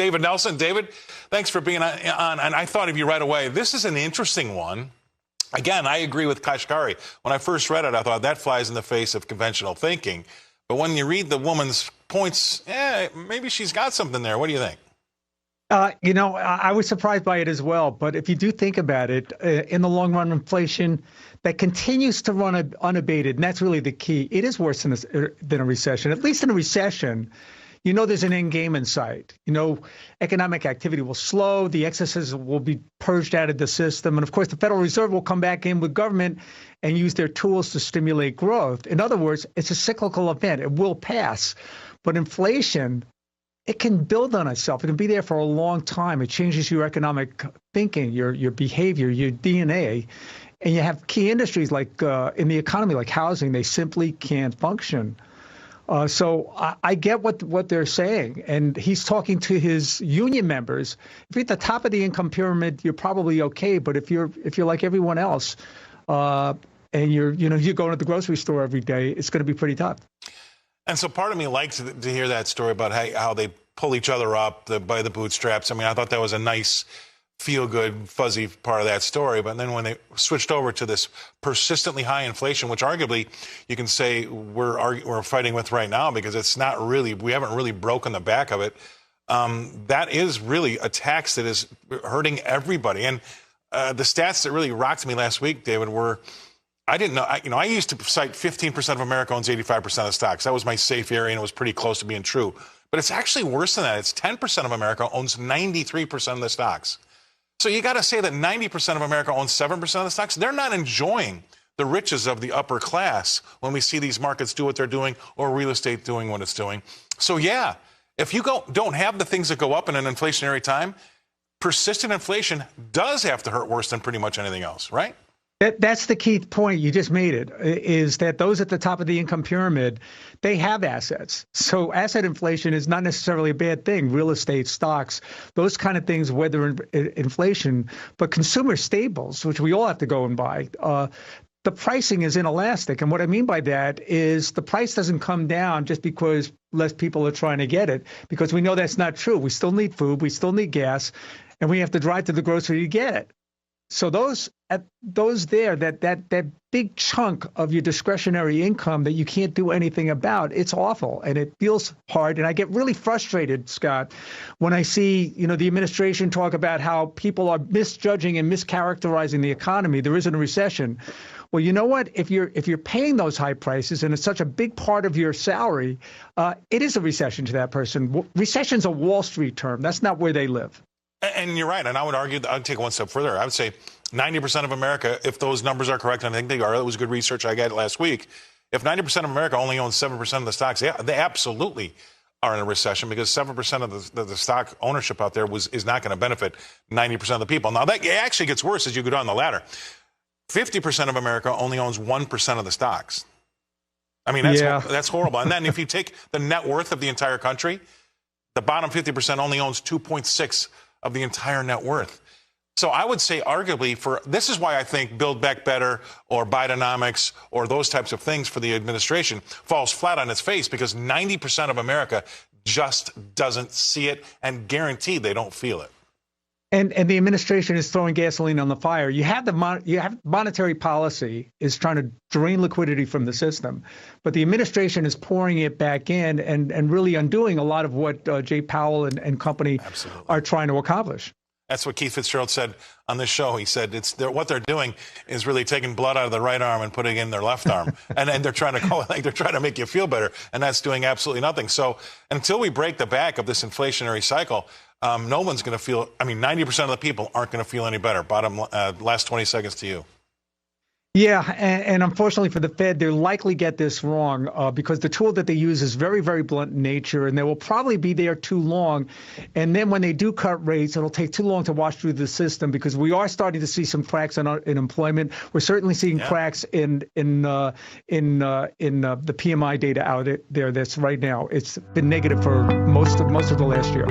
David Nelson. David, thanks for being on. And I thought of you right away. This is an interesting one. Again, I agree with Kashkari. When I first read it, I thought that flies in the face of conventional thinking. But when you read the woman's points, maybe she's got something there. What do you think? I was surprised by it as well. But if you do think about it, in the long run, inflation that continues to run unabated, and that's really the key. It is worse than a recession. At least in a recession, there's an end game in sight. Economic activity will slow. The excesses will be purged out of the system. And, of course, the Federal Reserve will come back in with government and use their tools to stimulate growth. In other words, it's a cyclical event. It will pass. But inflation, it can build on itself. It can be there for a long time. It changes your economic thinking, your behavior, your DNA. And you have key industries like in the economy, like housing, they simply can't function. So I get what they're saying. And he's talking to his union members. If you're at the top of the income pyramid, you're probably okay. But if you're like everyone else and you're going to the grocery store every day, it's going to be pretty tough. And so part of me likes to hear that story about how they pull each other up by the bootstraps. I mean, I thought that was a nice, feel-good, fuzzy part of that story. But then when they switched over to this persistently high inflation, which arguably you can say we're fighting with right now because it's not really, we haven't really broken the back of it. That is really a tax that is hurting everybody. And the stats that really rocked me last week, David, were I didn't know. I used to cite 15% of America owns 85% of the stocks. That was my safe area, and it was pretty close to being true. But it's actually worse than that. It's 10% of America owns 93% of the stocks. So you got to say that 90% of America owns 7% of the stocks. They're not enjoying the riches of the upper class when we see these markets do what they're doing or real estate doing what it's doing. So, yeah, if you don't have the things that go up in an inflationary time, persistent inflation does have to hurt worse than pretty much anything else, right? That's the key point. You just made it, is that those at the top of the income pyramid, they have assets. So asset inflation is not necessarily a bad thing. Real estate, stocks, those kind of things weather inflation. But consumer staples, which we all have to go and buy, the pricing is inelastic. And what I mean by that is the price doesn't come down just because less people are trying to get it, because we know that's not true. We still need food, we still need gas, and we have to drive to the grocery to get it. So that big chunk of your discretionary income that you can't do anything about, it's awful and it feels hard. And I get really frustrated, Scott, when I see, the administration talk about how people are misjudging and mischaracterizing the economy. There isn't a recession. Well, you know what? If you're paying those high prices and it's such a big part of your salary, it is a recession to that person. Recession's a Wall Street term. That's not where they live. And you're right. And I would argue, I'd take it one step further. I would say 90% of America, if those numbers are correct, and I think they are, that was good research I got last week. If 90% of America only owns 7% of the stocks, they absolutely are in a recession because 7% of the stock ownership out there is not going to benefit 90% of the people. Now, that actually gets worse as you go down the ladder. 50% of America only owns 1% of the stocks. I mean, that's horrible. And then if you take the net worth of the entire country, the bottom 50% only owns 2.6 of the entire net worth. So I would say arguably this is why I think Build Back Better or Bidenomics or those types of things for the administration falls flat on its face because 90% of America just doesn't see it and guaranteed they don't feel it. And the administration is throwing gasoline on the fire. You have monetary policy is trying to drain liquidity from the system, but the administration is pouring it back in and really undoing a lot of what Jay Powell and company are trying to accomplish. That's what Keith Fitzgerald said on this show. He said what they're doing is really taking blood out of the right arm and putting it in their left arm, and they're trying to call it like they're trying to make you feel better, and that's doing absolutely nothing. So until we break the back of this inflationary cycle, no one's going to feel. I mean, 90% of the people aren't going to feel any better. Last 20 seconds to you. Yeah, and unfortunately for the Fed, they'll likely get this wrong because the tool that they use is very, very blunt in nature, and they will probably be there too long. And then when they do cut rates, it'll take too long to wash through the system because we are starting to see some cracks in employment. We're certainly seeing cracks in the PMI data out there. That's right now. It's been negative for most of the last year.